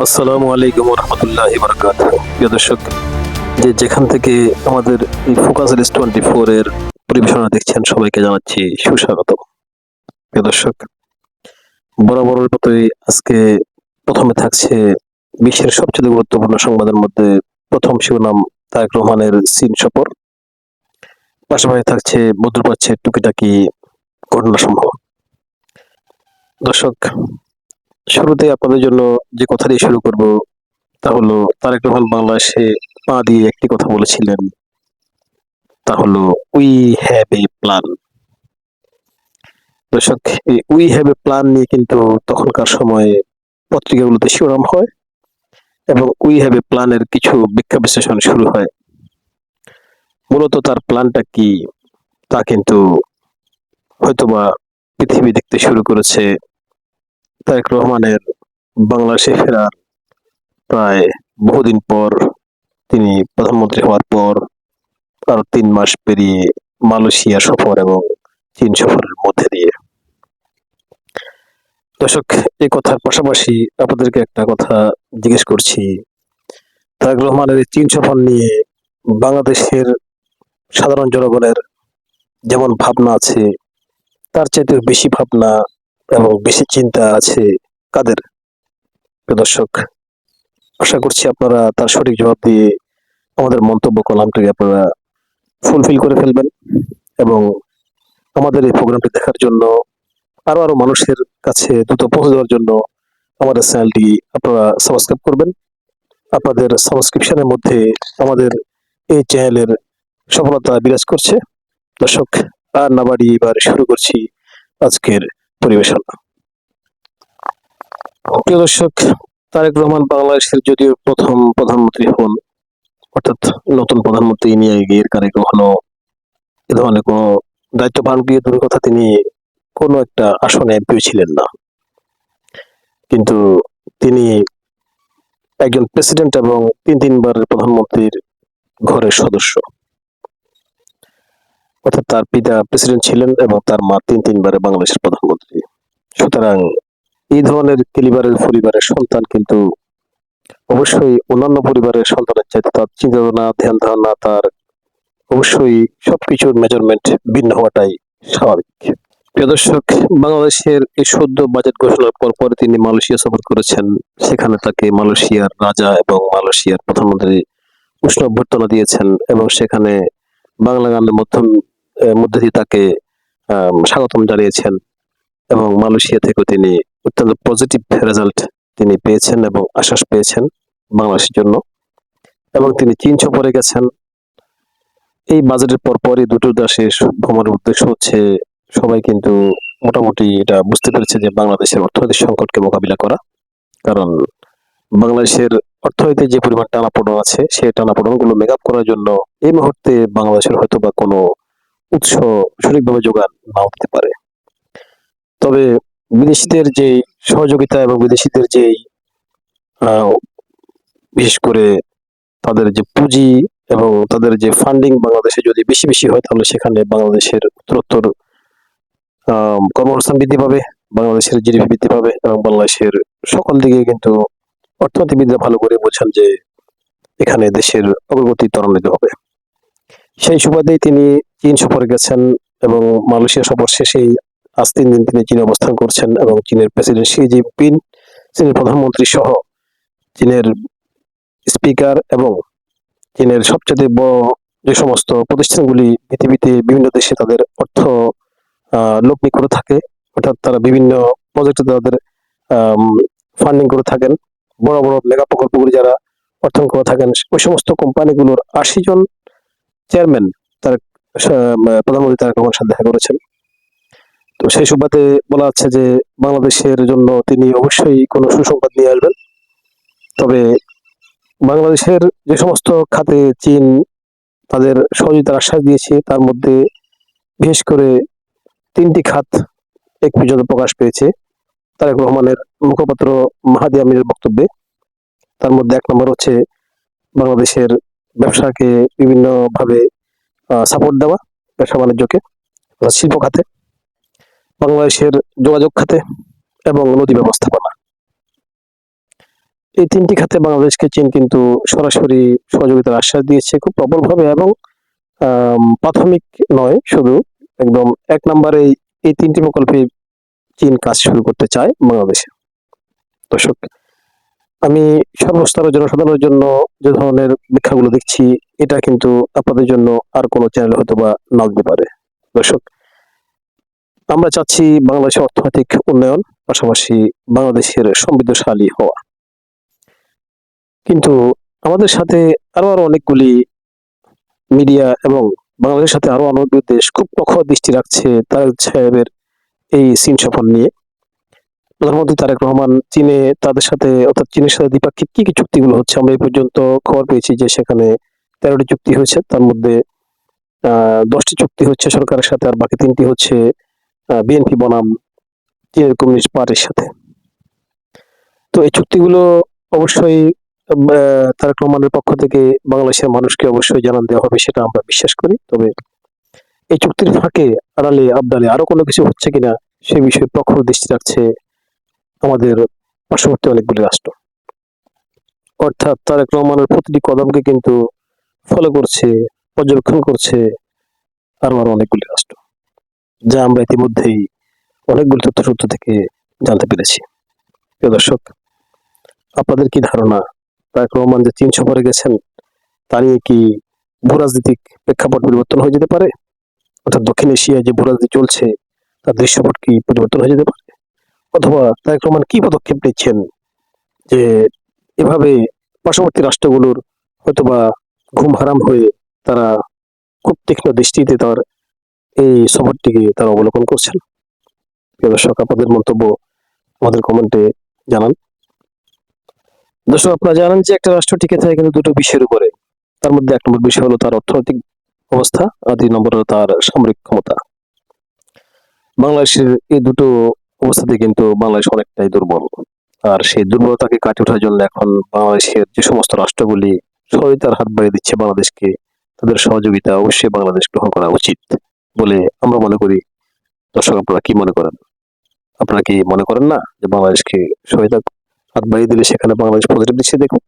আসসালামু আলাইকুম রহমতুল্লাহি বারাকাতুহু। প্রিয় দর্শক, যেখান থেকে আমাদের এই ফোকাস এস 24 এর পরিবেশনা দেখছেন, সবাইকে জানাচ্ছি সুস্বাগতম। প্রিয় দর্শক, বরাবরের মতোই আজকে প্রথমে থাকছে বিশ্বের সবচেয়ে গুরুত্বপূর্ণ সংবাদের মধ্যে প্রথম শিরোনাম তারেক রহমানের চীন সফর। পাশাপাশি থাকছে মধ্যপ্রাচ্যের টুকিটাকি ঘটনাসমূহ। দর্শক, শুরুতে আপনাদের জন্য যে কথা দিয়ে শুরু করব তা হলো, তারেক রহমান বাংলাদেশে পা দিয়ে একটি কথা বলেছিলেন, তা হলো উই হ্যাভ এ প্ল্যান। দর্শক, এই উই হ্যাভ এ প্ল্যান নিয়ে কিন্তু তখনকার সময়ে পত্রিকাগুলোতে শিরোনাম হয় এবং উই হ্যাভ এ প্ল্যানের কিছু ব্যাখ্যা বিশ্লেষণ শুরু হয়। মূলত তার প্ল্যানটা কি তা কিন্তু হয়তোবা পৃথিবী দেখতে শুরু করেছে তারেক রহমানের বাংলাদেশে ফেরার প্রায় বহুদিন পর। তিনি প্রধানমন্ত্রী হওয়ার পর আরো 3 মাস পেরিয়ে মালয়েশিয়া সফর এবং চীন সফরের মধ্যে দিয়ে। দর্শক, এই কথার পাশাপাশি আপনাদেরকে একটা কথা জিজ্ঞেস করছি, তারেক রহমানের এই চীন সফর নিয়ে বাংলাদেশের সাধারণ জনগণের যেমন ভাবনা আছে, তার চাইতে বেশি ভাবনা এবং বেশি চিন্তা আছে কাদের? দর্শক, আশা করছি আপনারা তার সঠিক জবাব দিয়ে আমাদের মন্তব্য কলামটিকে আপনারা ফুলফিল করে ফেলবেন এবং আমাদের এই প্রোগ্রামটি দেখার জন্য আরো আরো মানুষের কাছে দ্রুত পৌঁছে দেওয়ার জন্য আমাদের চ্যানেলটি আপনারা সাবস্ক্রাইব করবেন। আপনাদের সাবস্ক্রিপশনের মধ্যে আমাদের এই চ্যানেলের সফলতা বিরাজ করছে। দর্শক, আর না বাড়িয়ে এবার শুরু করছি আজকের পরিবেশনা। প্রিয় দর্শক, তারেক রহমান বাংলাদেশের যদিও প্রথম প্রধানমন্ত্রী হন, অর্থাৎ নতুন প্রধানমন্ত্রী নিয়ে এর কারে কখনো এ ধরনের কোনো দায়িত্ব পালন দিয়ে দূরের কথা, তিনি কোনো একটা আসনে এমপিও ছিলেন না, কিন্তু তিনি একজন প্রেসিডেন্ট এবং তিনবারের প্রধানমন্ত্রীর ঘরের সদস্য। অর্থাৎ তার পিতা প্রেসিডেন্ট ছিলেন এবং তার মা তিনবারের বাংলাদেশের প্রধানমন্ত্রী। সুতরাং এই ধরনের ক্যালিবারের পরিবারের সন্তান কিন্তু অবশ্যই অন্যান্য পরিবারের সন্তানের চাইতে তার চিন্তাধারা, ধ্যান ধারণা, তার অবশ্যই সবকিছুর মেজারমেন্ট ভিন্ন হওয়াটাই স্বাভাবিক। প্রিয় দর্শক, বাংলাদেশের এই সদ্য বাজেট ঘোষণার পর তিনি মালয়েশিয়া সফর করেছেন। সেখানে তাকে মালয়েশিয়ার রাজা এবং মালয়েশিয়ার প্রধানমন্ত্রী উষ্ণ অভ্যর্থনা দিয়েছেন এবং সেখানে বাংলা গানের মধ্যে দিয়ে তাকে স্বাগতম জানিয়েছেন এবং মালয়েশিয়া থেকেও তিনি অত্যন্ত পজিটিভ রেজাল্ট তিনি পেয়েছেন এবং আশ্বাস পেয়েছেন বাংলাদেশের জন্য, এবং তিনি চীন সফরে গেছেন। এই বাজেটের পরপরই দুটো দেশের ভ্রমণের উদ্দেশ্য হচ্ছে, সবাই কিন্তু মোটামুটি এটা বুঝতে পেরেছে যে বাংলাদেশের অর্থনৈতিক সংকটকে মোকাবিলা করা। কারণ বাংলাদেশের অর্থনীতিতে যে পরিমাণ টানাপোড়েন আছে, সেই টানাপোড়েনগুলো মেকআপ করার জন্য এই মুহূর্তে বাংলাদেশের হয়তো বা কোনো উৎস সঠিকভাবে যোগান নাও দিতে পারে। তবে বিদেশিদের যে সহযোগিতা এবং বিদেশিদের যে বিশেষ করে তাদের যে পুঁজি এবং তাদের যে ফান্ডিং বাংলাদেশে যদি বেশি বেশি হয়, তাহলে সেখানে বাংলাদেশের উত্তরোত্তর কর্মসংস্থান বৃদ্ধি পাবে, বাংলাদেশের জিডিপি বৃদ্ধি পাবে এবং বাংলাদেশের সকল দিকে কিন্তু অর্থনীতিবিদরা ভালো করে বোঝেন যে এখানে দেশের অগ্রগতি ত্বরান্বিত হবে। সেই সুবাদেই তিনি চীন সফরে গেছেন এবং মালয়েশিয়া সফর শেষেই আজ 3 দিন তিনি চীনে অবস্থান করছেন এবং চীনের প্রেসিডেন্ট শি জিনপিং, চীনের প্রধানমন্ত্রী সহ চীনের স্পিকার এবং চীনের সবচেয়ে বড় যে সমস্ত প্রতিষ্ঠানগুলি পৃথিবীতে বিভিন্ন দেশে তাদের অর্থ লগ্নি করে থাকে, অর্থাৎ তারা বিভিন্ন প্রজেক্টে তাদের ফান্ডিং করে থাকেন, বড় বড় মেগা প্রকল্পগুলি যারা অর্থায়ন করে থাকেন, ওই সমস্ত কোম্পানিগুলোর 80 জন চেয়ারম্যান তার প্রধানমন্ত্রী তারেক রহমানের সাথে দেখা করেছেন। তো সেই সুবাদে বলা হচ্ছে যে বাংলাদেশের জন্য তিনি অবশ্যই কোনো সুসংবাদ নিয়ে আসবেন। তবে বাংলাদেশের যে সমস্ত খাতে চীন তাদের সহযোগিতার আশ্বাস দিয়েছে, তার মধ্যে বিশেষ করে 3টি খাত এক পর্যন্ত প্রকাশ পেয়েছে তারেক রহমানের মুখপাত্র মাহাদি আমিরের বক্তব্যে। তার মধ্যে 1 নম্বর হচ্ছে বাংলাদেশের ব্যবসাকে বিভিন্নভাবে সাপোর্ট দেওয়া, ব্যবসা বাণিজ্যকে, শিল্প খাতে, বাংলাদেশের যোগাযোগ খাতে এবং নদী ব্যবস্থাপনা। এই তিনটি খাতে বাংলাদেশকে চীন কিন্তু সরাসরি সহযোগিতার আশ্বাস দিয়েছে খুব প্রবলভাবে, এবং প্রাথমিক নয় শুধু, একদম এক নম্বরে এই তিনটি প্রকল্পে চীন কাজ শুরু করতে চায় বাংলাদেশে। দর্শক, আমি সর্বস্তরের জনসাধারণের জন্য যে ধরনের ব্যাখ্যাগুলো দেখছি, এটা কিন্তু আপনাদের জন্য আর কোনো চ্যানেল হয়তো বা না দিতে পারে। দর্শক, আমরা চাচ্ছি বাংলাদেশের অর্থনৈতিক উন্নয়ন, পাশাপাশি বাংলাদেশের সমৃদ্ধশালী হওয়া, কিন্তু আমাদের সাথে আরো অনেকগুলি মিডিয়া এবং বাংলাদেশের সাথে আরো অনেক দেশ খুব প্রখর দৃষ্টি রাখছে তারেক সাহেবের এই চীন সফর নিয়ে। প্রধানমন্ত্রী তারেক রহমান চীনে তাদের সাথে, অর্থাৎ চীনের সাথে দ্বিপাক্ষিক কি কি চুক্তিগুলো হচ্ছে, আমরা এই পর্যন্ত খবর পেয়েছি যে সেখানে 13টি চুক্তি হয়েছে, তার মধ্যে 10টি চুক্তি হচ্ছে সরকারের সাথে, আর বাকি 3টি হচ্ছে বিএনপি বনাম চীনের কমিউনিস্ট পার্টির সাথে। তো এই চুক্তিগুলো অবশ্যই তারেক রহমানের পক্ষ থেকে বাংলাদেশের মানুষকে অবশ্যই জানান দেওয়া হবে, সেটা আমরা বিশ্বাস করি। তবে এই চুক্তির ফাঁকে আড়ালে আবডালে আরো কোনো কিছু হচ্ছে কিনা সে বিষয়ে প্রখর দৃষ্টি রাখছে আমাদের পার্শ্ববর্তী অনেকগুলি রাষ্ট্র। অর্থাৎ তারেক রহমানের প্রতিটি কদমকে কিন্তু ফলো করছে, পর্যবেক্ষণ করছে আরো অনেকগুলি রাষ্ট্র, যা আমরা ইতিমধ্যেই অনেকগুলি তথ্যসূত্র থেকে জানতে পেরেছি। প্রিয় দর্শক, আপনাদের কি ধারণা, তারেক রহমান যে চীন সফরে গেছেন তা নিয়ে কি ভূরাজনৈতিক প্রেক্ষাপট পরিবর্তন হয়ে যেতে পারে? অর্থাৎ দক্ষিণ এশিয়ায় যে ভূরাজনীতি চলছে তার দৃশ্যপট কি পরিবর্তন হয়ে যেতে পারে? অথবা তারেক রহমান কি পদক্ষেপ নিচ্ছেন যে এভাবে পার্শ্ববর্তী রাষ্ট্রগুলোর হয়তোবা ঘুম হারাম হয়ে তারা খুব তীক্ষ্ণ দৃষ্টিতে তার এই সফরটিকে তারা অবলোকন করছেন? প্রিয় দর্শক, আপনাদের মন্তব্য আমাদের কমেন্টে জানান। দর্শক, আপনারা জানেন যে একটা রাষ্ট্র টিকে থাকে কিন্তু দুটো বিষয়ের উপরে। তার মধ্যে 1 নম্বর বিষয় হলো তার অর্থনৈতিক অবস্থা, আর 2 নম্বর হলো তার সামরিক ক্ষমতা। বাংলাদেশের এই দুটো অবস্থাতে কিন্তু বাংলাদেশ অনেকটাই দুর্বল, আর সেই দুর্বলতাকে কাটিয়ে ওঠার জন্য এখন বাংলাদেশের যে সমস্ত রাষ্ট্রগুলি সহায়তার হাত বাড়িয়ে দিচ্ছে বাংলাদেশকে, তাদের সহযোগিতা অবশ্যই বাংলাদেশ গ্রহণ করা উচিত বলে আমরা মনে করি। দর্শক, আপনারা কি মনে করেন? আপনারা কি মনে করেন না যে বাংলাদেশকে সহায়তা হাত বাড়িয়ে দিলে সেখানে বাংলাদেশ পজিটিভ দৃষ্টি দেখুক?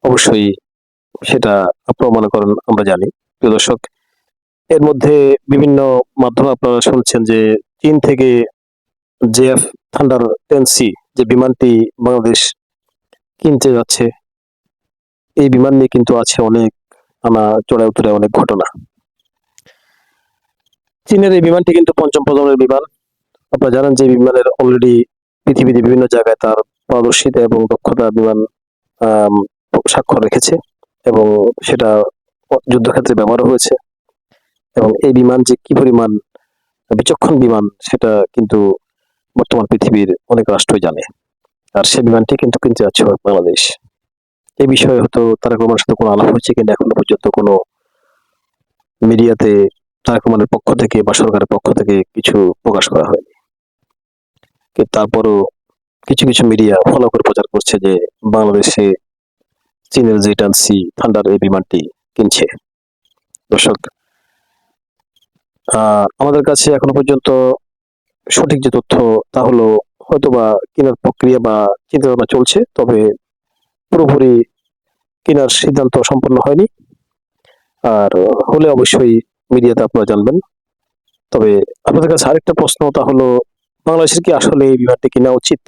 অবশ্যই সেটা আপনারা মনে করেন, আমরা জানি। প্রিয় দর্শক, এর মধ্যে বিভিন্ন মাধ্যমে আপনারা শুনছেন যে চীন থেকে জেএফ থান্ডার 10C যে বিমানটি বাংলাদেশ কিনতে যাচ্ছে, এই বিমান নিয়ে কিন্তু আছে অনেক চড়াই উতরে অনেক ঘটনা। চীনের এই বিমানটি কিন্তু 5ম প্রজন্মের বিমান। আপনারা জানেন যে বিমানের অলরেডি পৃথিবীতে বিভিন্ন জায়গায় তার পারদর্শিতা এবং দক্ষতা বিমান স্বাক্ষর রেখেছে, এবং সেটা যুদ্ধক্ষেত্রে ব্যবহার হয়েছে। এবং এই বিমান যে কি পরিমাণ বিচক্ষণ বিমান সেটা কিন্তু বর্তমান পৃথিবীর অনেক রাষ্ট্রই জানে, আর সেই বিমানটি কিন্তু কিনতে যাচ্ছে বাংলাদেশ। এই বিষয়ে হয়তো তারেক রহমানের সাথে কোনো আলাপ হয়েছে, কিন্তু এখনো পর্যন্ত কোনো মিডিয়াতে তারেক রহমানের পক্ষ থেকে বা সরকারের পক্ষ থেকে কিছু প্রকাশ করা হয়নি। কিন্তু তারপরও কিছু কিছু মিডিয়া ফলো করে প্রচার করছে যে বাংলাদেশে চীনের জেটানসি থান্ডার এই বিমানটি কিনছে। দর্শক, আমাদের কাছে এখনো পর্যন্ত সঠিক যে তথ্য তা হলো হয়তোবা কেনার প্রক্রিয়া বা চিন্তাভাবনা চলছে, তবে পুরোপুরি কেনার সিদ্ধান্ত সম্পন্ন হয়নি। আর হলে অবশ্যই মিডিয়াতে আপনারা জানবেন। তবে আপনাদের কাছে আরেকটা প্রশ্ন, তা হলো বাংলাদেশের কি আসলে এই বিমানটি কেনা উচিত?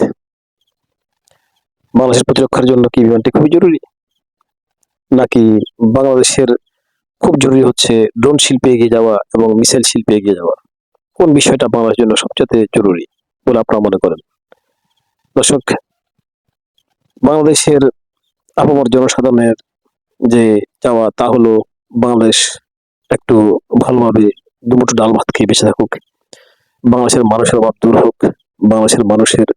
বাংলাদেশের প্রতিরক্ষার জন্য কি বিমানটি খুবই জরুরি, নাকি বাংলাদেশের খুব জরুরি হচ্ছে ড্রোন শিল্পে এগিয়ে যাওয়া এবং মিসাইল শিল্পে এগিয়ে যাওয়া? কোন বিষয়টা বাংলাদেশের জন্য সবচেয়ে জরুরি বলে আপনারা মনে করেন? দর্শক, বাংলাদেশের আপামর জনসাধারণের যে চাওয়া তা হলো বাংলাদেশ একটু ভালোভাবে দুমুঠো ডাল ভাত খেয়ে বেঁচে থাকুক, বাংলাদেশের মানুষের অভাব দূর হোক, বাংলাদেশের মানুষের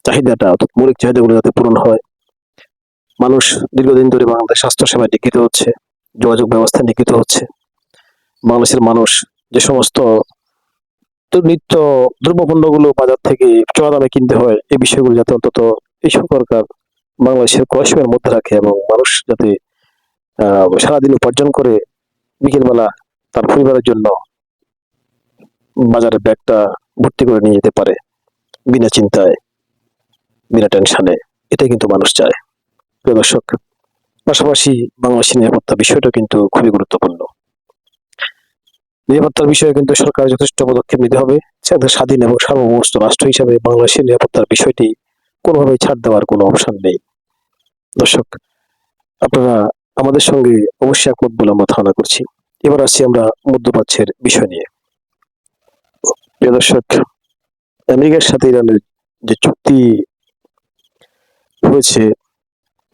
চাহিদাটা অর্থাৎ মৌলিক চাহিদাগুলো যাতে পূরণ হয়। মানুষ দীর্ঘদিন ধরে বাংলাদেশ স্বাস্থ্যসেবায় নিগৃহীত হচ্ছে, যোগাযোগ ব্যবস্থা নিগৃহীত হচ্ছে। বাংলাদেশের মানুষ যে সমস্ত নিত্য দ্রব্যপণ্যগুলো বাজার থেকে চড়া দামে কিনতে হয়, এই বিষয়গুলো যাতে অন্তত এই সরকার বাংলাদেশের ক্রয়সীমার মধ্যে রাখে, এবং মানুষ যাতে সারাদিন উপার্জন করে বিকেলবেলা তার পরিবারের জন্য বাজারে ব্যাগটা ভর্তি করে নিয়ে যেতে পারে বিনা চিন্তায়, বিনা টেনশনে। এটাই কিন্তু মানুষ চায়। প্রিয় দর্শক, পাশাপাশি বাংলাদেশের নিরাপত্তা বিষয়টা কিন্তু খুবই গুরুত্বপূর্ণ। নিরাপত্তার বিষয়ে কিন্তু সরকার যথেষ্ট পদক্ষেপ নিতে হবে, যাতে স্বাধীন এবং সার্বভৌমত্ব রাষ্ট্র হিসেবে বাংলাদেশের নিরাপত্তার বিষয়টি কোনোভাবেই ছাড় দেওয়ার কোনো অপশন নেই। দর্শক, আপনারা আমাদের সঙ্গে অবশ্যই একমত বলে আমরা ধারণা করছি। এবার আসছি আমরা মধ্যপ্রাচ্যের বিষয় নিয়ে। প্রিয় দর্শক, আমেরিকার সাথে ইরানের যে চুক্তি হয়েছে,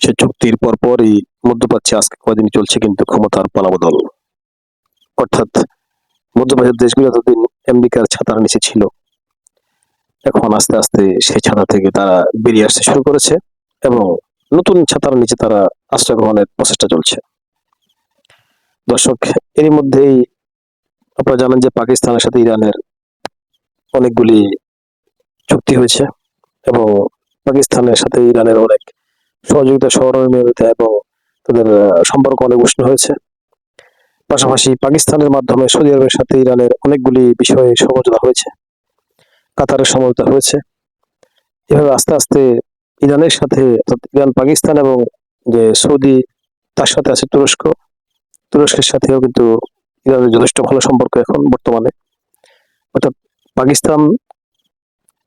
সে চুক্তির পরপরই মধ্যপ্রাচ্যে আজকে কদিন চলছে কিন্তু ক্ষমতার পালাবদল। অর্থাৎ মধ্যপ্রাচ্যের দেশগুলো এতদিন আমেরিকার ছাতার নিচে ছিল, এখন আস্তে আস্তে সেই ছাতা থেকে তারা বেরিয়ে আসতে শুরু করেছে এবং নতুন ছাতার নিচে তারা আশ্রয় গ্রহণের প্রচেষ্টা চলছে। দর্শক, এরই মধ্যেই আপনারা জানেন যে পাকিস্তানের সাথে ইরানের অনেকগুলি চুক্তি হয়েছে এবং পাকিস্তানের সাথে ইরানের অনেক সহযোগিতা সহযোগিতা এবং তাদের সম্পর্ক অনেক উষ্ণ হয়েছে। পাশাপাশি পাকিস্তানের মাধ্যমে সৌদি আরবের সাথে ইরানের অনেকগুলি বিষয়ে সমঝোতা হয়েছে, কাতারের সমঝোতা হয়েছে। এভাবে আস্তে আস্তে ইরানের সাথে, ইরান, পাকিস্তান এবং যে সৌদি, তার সাথে আছে তুরস্ক, তুরস্কের সাথেও কিন্তু ইরানের যথেষ্ট ভালো সম্পর্ক এখন বর্তমানে। অর্থাৎ পাকিস্তান,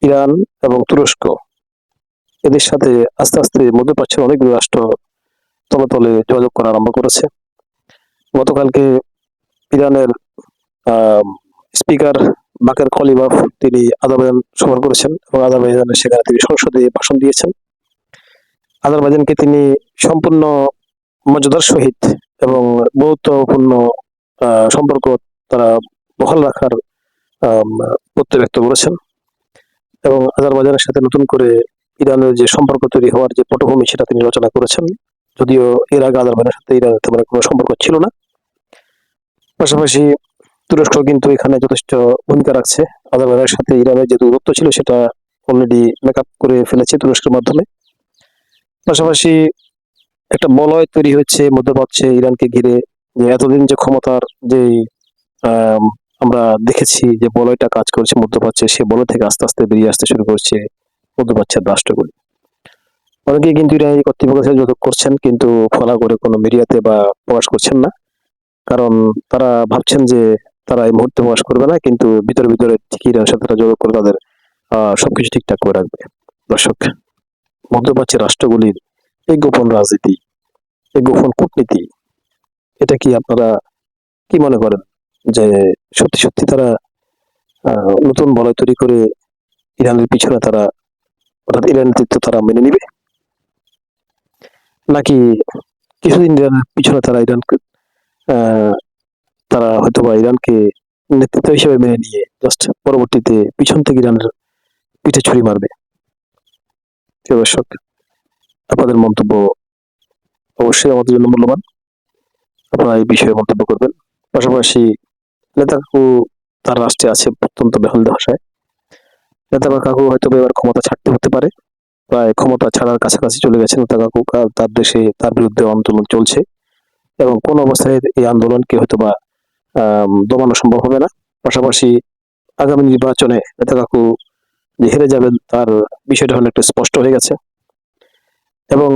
ইরান এবং তুরস্ক, এদের সাথে আস্তে আস্তে মধ্যপ্রাচ্যের অনেকগুলো রাষ্ট্র তলে তলে যোগাযোগ করা আরম্ভ করেছে। গতকালকে ইরানের স্পিকার বাকের খলিবাফ তিনি আজারবাইজান সফর করেছেন এবং আজারবাইজানের সেখানে তিনি সংসদে ভাষণ দিয়েছেন। আজারবাইজানকে তিনি সম্পূর্ণ মর্যাদার সহিত এবং বন্ধুত্বপূর্ণ সম্পর্ক তারা বহাল রাখার প্রত্যয় ব্যক্ত করেছেন এবং আজারবাইজানের সাথে নতুন করে ইরানের যে সম্পর্ক তৈরি হওয়ার যে পটভূমি সেটা তিনি রচনা করেছেন, যদিও এর আগে আজারবাইজানের সাথে ইরানের তেমন কোনো সম্পর্ক ছিল না। পাশাপাশি তুরস্ক কিন্তু এখানে যথেষ্ট ভূমিকা রাখছে। আজারবাইজানের সাথে ইরানের যে দূরত্ব ছিল সেটা অলরেডি মেকআপ করে ফেলেছে তুরস্কের মাধ্যমে। পাশাপাশি একটা বলয় তৈরি হচ্ছে মধ্যপ্রাচ্যে ইরানকে ঘিরে, যে এতদিন যে ক্ষমতার যে আমরা দেখেছি যে বলয়টা কাজ করছে মধ্যপ্রাচ্যে, সে বলয় থেকে আস্তে আস্তে বেরিয়ে আসতে শুরু করছে মধ্যপ্রাচ্যের রাষ্ট্রগুলি। অনেকে কিন্তু ইরানি কর্তৃপক্ষের সাথে যোগাযোগ করছেন, কিন্তু ফলা করে কোনো মিডিয়াতে বা প্রকাশ করছেন না, কারণ তারা ভাবছেন যে তারা এই মুহূর্তে প্রকাশ করবে না, কিন্তু ভিতরে ভিতরে ঠিকই ইরানের সাথে তারা যোগাযোগ করে তাদের সবকিছু ঠিকঠাক করে রাখবে। দর্শক, মধ্যপ্রাচ্যের রাষ্ট্রগুলির এই গোপন রাজনীতি, এই গোপন কূটনীতি, এটা কি আপনারা কি মনে করেন যে সত্যি সত্যি তারা নতুন বলয় তৈরি করে ইরানের পিছনে তারা, অর্থাৎ ইরানের নেতৃত্ব তারা মেনে নিবে, নাকি কিছুদিন ইরানের পিছনে তারা ইরানকে তারা হয়তো বা ইরানকে নেতৃত্ব হিসেবে মেনে নিয়ে জাস্ট পরবর্তীতে পিছন থেকে ইরানের পিঠে ছুরি মারবে? প্রিয় দর্শক, আপনাদের মন্তব্য অবশ্যই আমাদের জন্য মূল্যবান, আপনারা এই বিষয়ে মন্তব্য করবেন। পাশাপাশি নেতাকাকু তার রাষ্ট্রে আছে অত্যন্ত বেহুল দশায়। নেতাকাকু হয়তো এবার ক্ষমতা ছাড়তে হতে পারে, প্রায় ক্ষমতা ছাড়ার কাছাকাছি চলে গেছে নেতাকাকু, তার দেশে তার বিরুদ্ধে আন্দোলন চলছে এবং কোন অবস্থায় এই আন্দোলনকে হয়তো বা দমানো সম্ভব হবে না। পাশাপাশি আগামী নির্বাচনে নেতাকাকু যে হেরে যাবেন তার বিষয়টা অনেকটা স্পষ্ট হয়ে গেছে এবং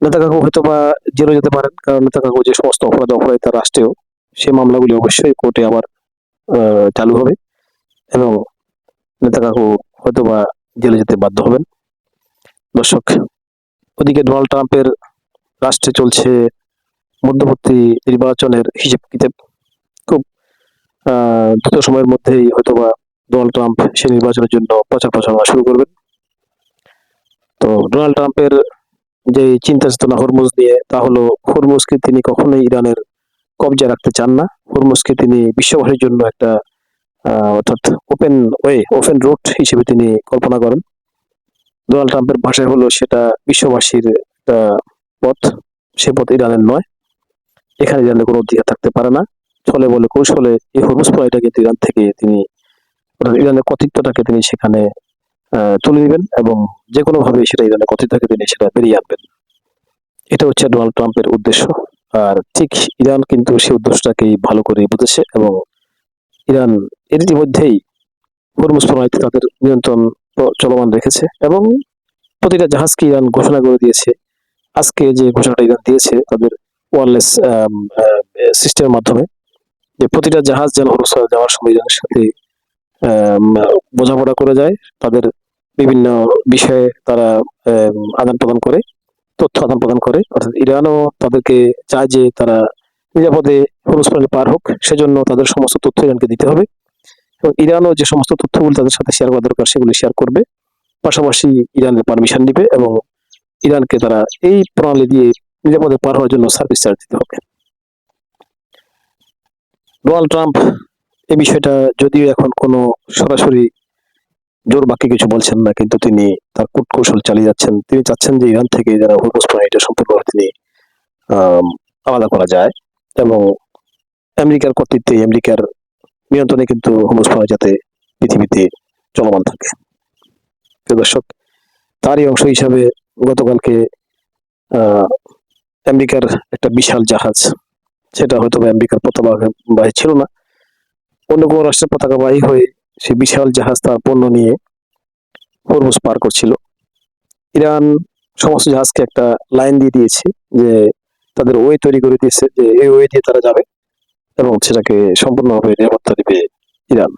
নেতাকাকু হয়তো বা জেলে যেতে পারেন, কারণ নেতাকাকু যে সমস্ত অপরাধী তার রাষ্ট্রেও, সে মামলাগুলি অবশ্যই কোর্টে আবার চালু হবে এবং নেতাকাকু হয়তো বা জেলে যেতে বাধ্য হবেন। দর্শক, ওদিকে ডোনাল্ড ট্রাম্পের রাষ্ট্রে চলছে মধ্যবর্তী নির্বাচনের হিসেব কিতাব। খুব দ্রুত সময়ের মধ্যেই হয়তোবা ডোনাল্ড ট্রাম্প সে নির্বাচনের জন্য প্রচার প্রচারণা শুরু করবেন। তো ডোনাল্ড ট্রাম্পের যে চিন্তা চেতনা হরমুজ নিয়ে, তা হলো হরমুজকে তিনি কখনোই ইরানের কবজায় রাখতে চান না। হরমুজকে তিনি বিশ্ববাসীর জন্য একটা অর্থাৎ ওপেন রুট হিসেবে তিনি কল্পনা করেন। ডোনাল্ড ট্রাম্পের ভাষায় হলো সেটা বিশ্ববাসীর একটা পথ, সে পথ ইরানের নয়, এখানে ইরানের কোনো অধিকার থাকতে পারে না। ছলে বলে কৌশলে এই হরমুজ প্রণয়টা কিন্তু ইরান থেকে তিনি, ইরানের কর্তৃত্বটাকে তিনি সেখানে তুলে নেবেন এবং যে কোনো ভাবে সেটা ইরানের কর্তৃত্বকে তিনি সেটা বেরিয়ে আনবেন। এটা হচ্ছে ডোনাল্ড ট্রাম্পের উদ্দেশ্য। আর ঠিক ইরান কিন্তু সেই উদ্দেশ্যটাকেই ভালো করে বুঝেছে এবং ইরান এর মধ্যেই হরমুজ প্রণয়তে তাদের নিয়ন্ত্রণ চলমান রেখেছে এবং প্রতিটা জাহাজকে ইরান ঘোষণা করে দিয়েছে। আজকে যে ঘোষণাটা ইরান দিয়েছে তাদের ওয়্যারলেস সিস্টেমের মাধ্যমে, যে প্রতিটা জাহাজ যেন হরমুজ যাওয়ার সময় ইরানের সাথে আম, বোঝাপড়া করে যায়, তাদের বিভিন্ন বিষয়ে তারা আদান প্রদান করে, তথ্য আদান প্রদান করে। অর্থাৎ ইরানও তাদেরকে চায় যে তারা নিরাপদে হরমুজ পার হোক, সেজন্য তাদের সমস্ত তথ্য ইরানকে দিতে হবে এবং ইরানও যে সমস্ত তথ্যগুলো তাদের সাথে শেয়ার করা দরকার সেগুলি শেয়ার করবে। পাশাপাশি ইরানের পারমিশন দিবে এবং ইরানকে তারা এই প্রণালী দিয়ে নিরাপদে পার হওয়ার জন্য সার্ভিস চার্জ দিতে হবে। ডোনাল্ড ট্রাম্প এই বিষয়টা যদিও এখন কোনো সরাসরি জোর বাক্যে কিছু বলছেন না, কিন্তু তিনি তার কূটকৌশল চালিয়ে যাচ্ছেন। তিনি চাচ্ছেন যে ইরান থেকে যারা হরমুজ এটা সম্পূর্ণভাবে তিনি আলাদা করা যায় এবং আমেরিকার কর্তৃত্বে, আমেরিকার নিয়ন্ত্রণে কিন্তু হরমুজ যাতে পৃথিবীতে চলমান থাকে। দর্শক, তারই অংশ হিসাবে গতকালকে আমেরিকার একটা বিশাল জাহাজ, সেটা হয়তো আমেরিকার পতাকাবাহী ছিল না, অন্য কোনো রাষ্ট্রের পতাকাবাহী হয়ে সেই বিশাল জাহাজ তার পণ্য নিয়ে হরমুজ পার করছিল। ইরান সমস্ত জাহাজকে একটা লাইন দিয়ে দিয়েছে, যে তাদের ওয়ে তৈরি করে দিয়েছে যে এই ওয়ে দিয়ে তারা যাবে এবং সেটাকে সম্পূর্ণভাবে নিরাপত্তা দিবে ইরান।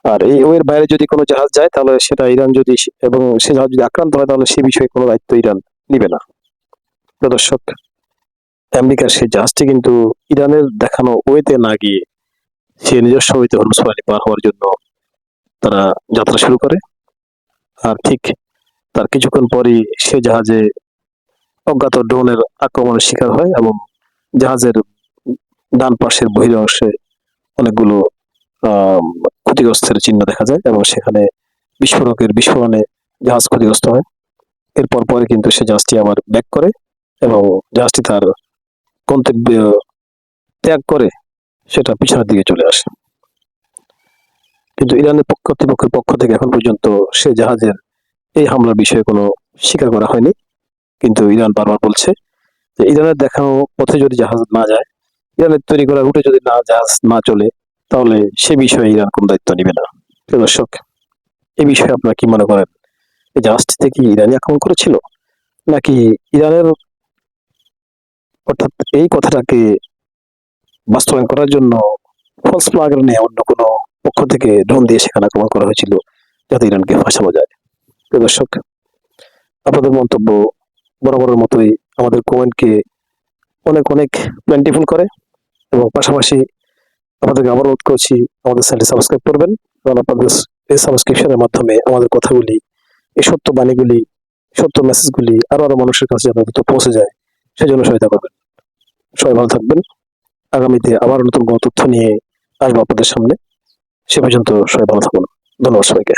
আর এই ওয়ের বাইরে যদি কোনো জাহাজ যায় তাহলে সেটা ইরান যদি এবং সে জাহাজ যদি আক্রান্ত হয় তাহলে সে বিষয়ে কোনো দায়িত্ব ইরান নিবে না। দর্শক, আমেরিকার সেই জাহাজটি কিন্তু ইরানের দেখানো ওয়েতে না গিয়ে সে নিজস্ব ওয়েতে হরমুজ পার হওয়ার জন্য তারা যাত্রা শুরু করে। আর ঠিক তার কিছুক্ষণ পরই সে জাহাজে অজ্ঞাত ড্রোনের আক্রমণের শিকার হয় এবং জাহাজের ডান পাশের বহির অংশে অনেকগুলো ক্ষতিগ্রস্তের চিহ্ন দেখা যায় এবং সেখানে বিস্ফোরকের বিস্ফোরণে জাহাজ ক্ষতিগ্রস্ত হয়। এরপর পরে কিন্তু সে জাহাজটি আবার ব্যাক করে এবং জাহাজটি তার গন্তব্য ত্যাগ করে সেটা পিছনের দিকে চলে আসে। কিন্তু ইরানের কর্তৃপক্ষের পক্ষ থেকে এখন পর্যন্ত সে জাহাজের এই হামলার বিষয়ে কোনো স্বীকার করা হয়নি। কিন্তু ইরান বারবার বলছে যে ইরানের দেখানো পথে যদি জাহাজ না যায়, ইরানের তৈরি করা রুটে যদি জাহাজ না চলে, তাহলে সে বিষয়ে ইরান কোনো দায়িত্ব নেবে না। প্রিয় দর্শক, এই বিষয়ে আপনারা কি মনে করেন? এই জাহাজটিতে কি ইরানই আক্রমণ করেছিল, নাকি ইরানের, অর্থাৎ এই কথাটাকে বাস্তবায়ন করার জন্য ফলস ফ্ল্যাগ নিয়ে অন্য কোনো পক্ষ থেকে ড্রোন দিয়ে সেখানে আক্রমণ করা হয়েছিল যাতে ইরানকে ফাঁসানো যায়? প্রিয় দর্শক, আপনাদের মন্তব্য বরাবরের মতোই আমাদের কমেন্টকে অনেক অনেক প্ল্যান্টিফুল করে এবং পাশাপাশি আপনাদেরকে আবার অনুরোধ করছি আমাদের চ্যানেলটি সাবস্ক্রাইব করবেন, কারণ আপনাদের এই সাবস্ক্রিপশনের মাধ্যমে আমাদের কথাগুলি, এই সত্য বাণীগুলি, সত্য মেসেজগুলি আরো মানুষের কাছে যাতে দ্রুত পৌঁছে যায়, সেজন্য সহায়তা করবেন। সবাই ভালো থাকবেন। আগামীতে আবার নতুন কোনো তথ্য নিয়ে আসবো আপনাদের সামনে। সে পর্যন্ত সবাই ভালো থাকুন। ধন্যবাদ সবাইকে।